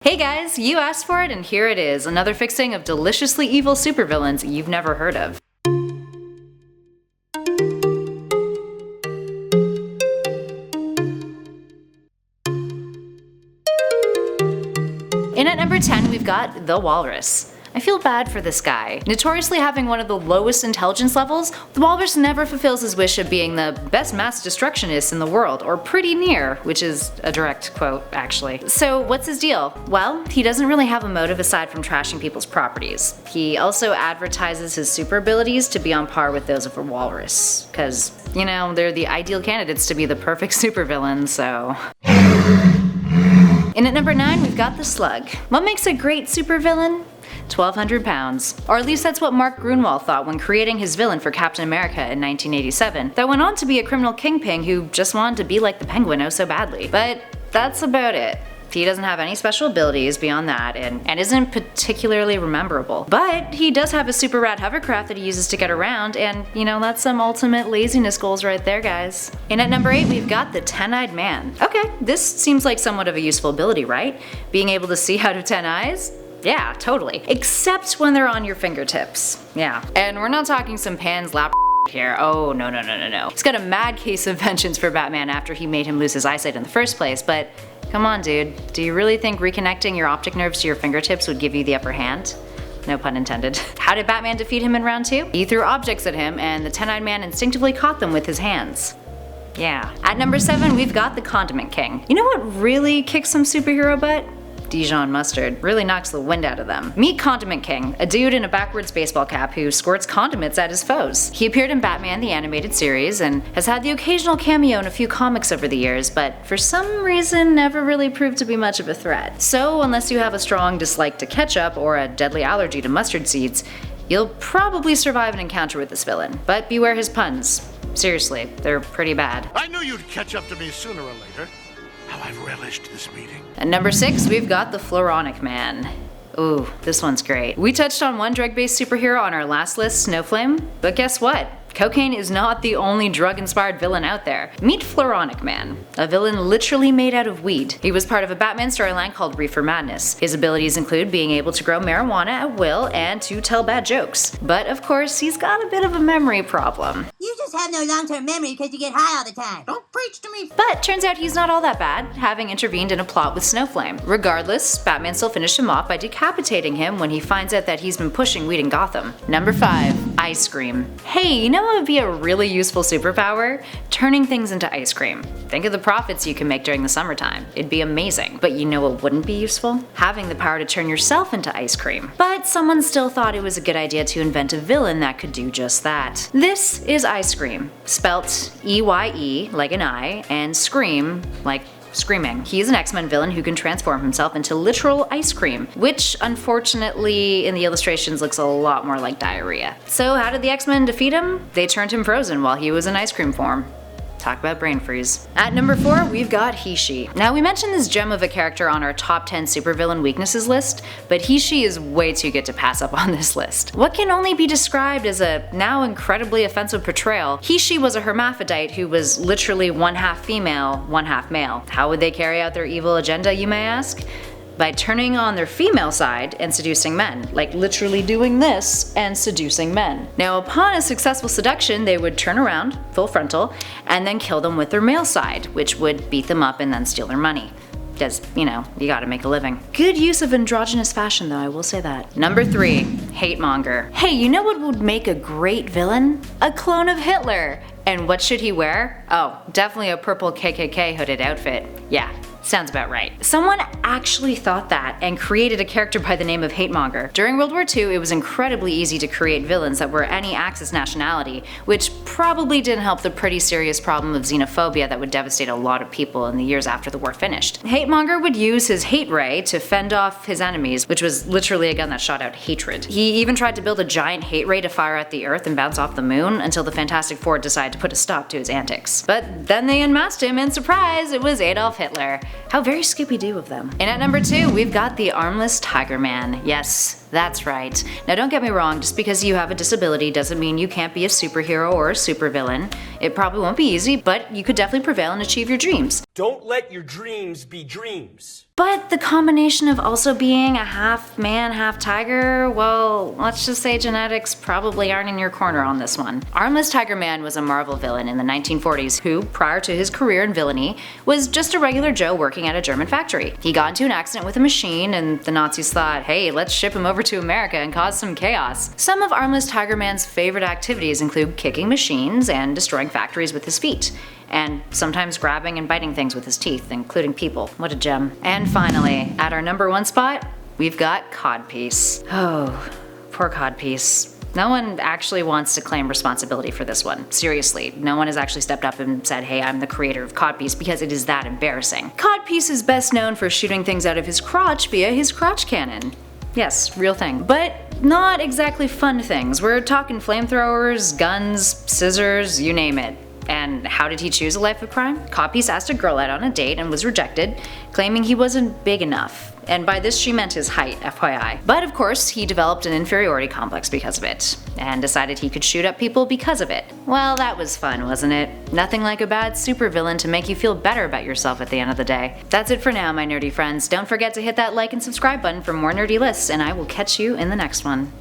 Hey guys, you asked for it and here it is, another fixing of deliciously evil supervillains you've never heard of. In at number 10 we've got the Walrus. I feel bad for this guy. Notoriously having one of the lowest intelligence levels, the Walrus never fulfills his wish of being the best mass destructionist in the world, or pretty near, which is a direct quote actually. So what's his deal? Well, he doesn't really have a motive aside from trashing people's properties. He also advertises his super abilities to be on par with those of a walrus, cause, you know, they're the ideal candidates to be the perfect supervillain, so. In at number 9 we've got the Slug. What makes a great supervillain? 1,200 pounds. Or at least that's what Mark Gruenwald thought when creating his villain for Captain America in 1987, that went on to be a criminal kingpin who just wanted to be like the Penguin oh so badly. But that's about it. He doesn't have any special abilities beyond that and isn't particularly rememberable. But he does have a super rad hovercraft that he uses to get around, and you know, that's some ultimate laziness goals right there, guys. And at number 8 we've got the 10-eyed man. Okay, this seems like somewhat of a useful ability, right? Being able to see out of 10 eyes? Yeah, totally. Except when they're on your fingertips. Yeah. And we're not talking some Pan's lap here. Oh, no. He's got a mad case of vengeance for Batman after he made him lose his eyesight in the first place, but come on, dude. Do you really think reconnecting your optic nerves to your fingertips would give you the upper hand? No pun intended. How did Batman defeat him in round 2? He threw objects at him, and the 10-eyed man instinctively caught them with his hands. Yeah. At number 7, we've got the Condiment King. You know what really kicks some superhero butt? Dijon mustard. Really knocks the wind out of them. Meet Condiment King, a dude in a backwards baseball cap who squirts condiments at his foes. He appeared in Batman the Animated Series and has had the occasional cameo in a few comics over the years, but for some reason never really proved to be much of a threat. So unless you have a strong dislike to ketchup or a deadly allergy to mustard seeds, you'll probably survive an encounter with this villain. But beware his puns. Seriously, they're pretty bad. I knew you'd catch up to me sooner or later. How I've relished this meeting. At number 6, we've got the FLORONIC Man. Ooh, this one's great. We touched on one drug-based superhero on our last list, Snowflame, but guess what? Cocaine is not the only drug-inspired villain out there. Meet FLORONIC Man, a villain literally made out of weed. He was part of a Batman storyline called Reefer Madness. His abilities include being able to grow marijuana at will and to tell bad jokes. But of course, he's got a bit of a memory problem. You just have no long-term memory because you get high all the time. Don't preach to me. But turns out he's not all that bad, having intervened in a plot with Snowflame. Regardless, Batman still finished him off by decapitating him when he finds out that he's been pushing weed in Gotham. Number 5, ice cream. Hey, you know what would be a really useful superpower? Turning things into ice cream. Think of the profits you can make during the summertime. It'd be amazing. But you know what wouldn't be useful? Having the power to turn yourself into ice cream. But someone still thought it was a good idea to invent a villain that could do just that. This is Ice Cream, spelt E-Y-E like an I, and scream like screaming. He's an X-Men villain who can transform himself into literal ice cream, which unfortunately in the illustrations looks a lot more like diarrhea. So how did the X-Men defeat him? They turned him frozen while he was in ice cream form. Talk about brain freeze. At number 4, we've got He-She. Now we mentioned this gem of a character on our top 10 supervillain weaknesses list, but He-She is way too good to pass up on this list. What can only be described as a now incredibly offensive portrayal, He-She was a hermaphrodite who was literally one half female, one half male. How would they carry out their evil agenda, you may ask? By turning on their female side and seducing men, like literally doing this and seducing men. Now upon a successful seduction, they would turn around, full frontal, and then kill them with their male side, which would beat them up and then steal their money. Because, you know, you gotta make a living. Good use of androgynous fashion though, I will say that. Number 3, hate monger. Hey, you know what would make a great villain? A clone of Hitler. And what should he wear? Oh, definitely a purple KKK hooded outfit. Yeah. Sounds about right. Someone actually thought that and created a character by the name of Hate Monger. During World War II, it was incredibly easy to create villains that were any Axis nationality, which probably didn't help the pretty serious problem of xenophobia that would devastate a lot of people in the years after the war finished. Hate Monger would use his hate ray to fend off his enemies, which was literally a gun that shot out hatred. He even tried to build a giant hate ray to fire at the Earth and bounce off the moon until the Fantastic Four decided to put a stop to his antics. But then they unmasked him and surprise, it was Adolf Hitler. How very Scooby-Doo of them. And at number 2, we've got the armless Tiger Man. Yes, that's right. Now don't get me wrong, just because you have a disability doesn't mean you can't be a superhero or a supervillain. It probably won't be easy, but you could definitely prevail and achieve your dreams. Don't let your dreams be dreams. But the combination of also being a half man, half tiger, well, let's just say genetics probably aren't in your corner on this one. Armless Tiger Man was a Marvel villain in the 1940s who, prior to his career in villainy, was just a regular Joe working at a German factory. He got into an accident with a machine and the Nazis thought, hey, let's ship him over to America and cause some chaos. Some of Armless Tiger Man's favorite activities include kicking machines and destroying factories with his feet. And sometimes grabbing and biting things with his teeth, including people. What a gem. And finally, at our number 1 spot, we've got CODPIECE. Oh, poor CODPIECE. No one actually wants to claim responsibility for this one. Seriously, no one has actually stepped up and said, hey, I'm the creator of CODPIECE, because it is that embarrassing. CODPIECE is best known for shooting things out of his crotch via his crotch cannon. Yes, real thing. But not exactly fun things. We're talking flamethrowers, guns, scissors, you name it. And how did he choose a life of crime? CODPIECE asked a girl out on a date and was rejected, claiming he wasn't big enough. And by this she meant his height, FYI. But of course, he developed an inferiority complex because of it, and decided he could shoot up people because of it. Well, that was fun, wasn't it? Nothing like a bad supervillain to make you feel better about yourself at the end of the day. That's it for now, my nerdy friends. Don't forget to hit that like and subscribe button for more nerdy lists, and I will catch you in the next one.